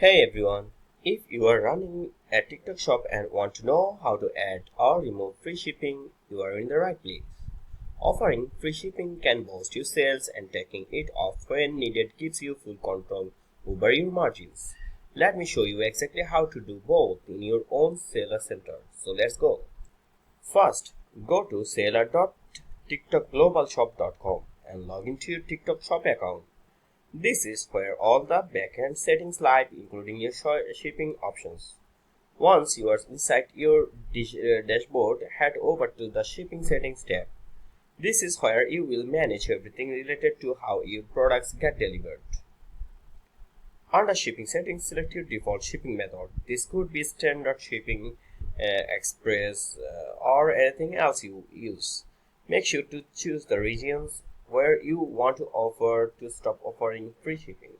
Hey everyone, if you are running a TikTok shop and want to know how to add or remove free shipping, you are in the right place. Offering free shipping can boost your sales and taking it off when needed gives you full control over your margins. Let me show you exactly how to do both in your own seller center. So let's go. First, go to seller.tiktokglobalshop.com and log into your TikTok shop account. This is where all the backend settings lie, including your shipping options. Once you are inside your dashboard, head over to the shipping settings tab. This is where you will manage everything related to how your products get delivered. Under shipping settings, select your default shipping method. This could be standard shipping, express, or anything else you use. Make sure to choose the regions where you want to offer to stop offering free shipping.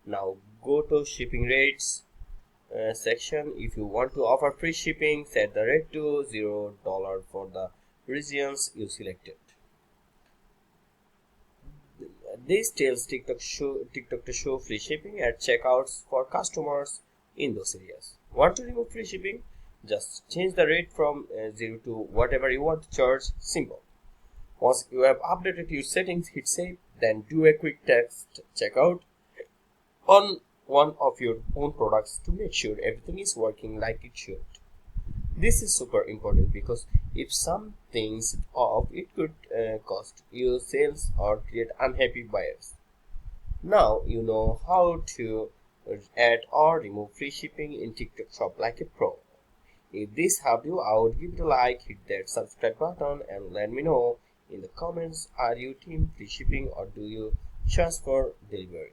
Now go to shipping rates section. If you want to offer free shipping, set the rate to $0 for the regions you selected. This tells TikTok to show free shipping at checkouts for customers in those areas. Want to remove free shipping? Just change the rate from 0 to whatever you want to charge. Simple. Once you have updated your settings, hit save, then do a quick test checkout on one of your own products to make sure everything is working like it should. This is super important because if something's off, it could cost you sales or create unhappy buyers. Now you know how to add or remove free shipping in TikTok Shop like a pro. If this helped you out, give it a like, hit that subscribe button, and let me know in the comments, are you team free shipping or do you transfer delivery?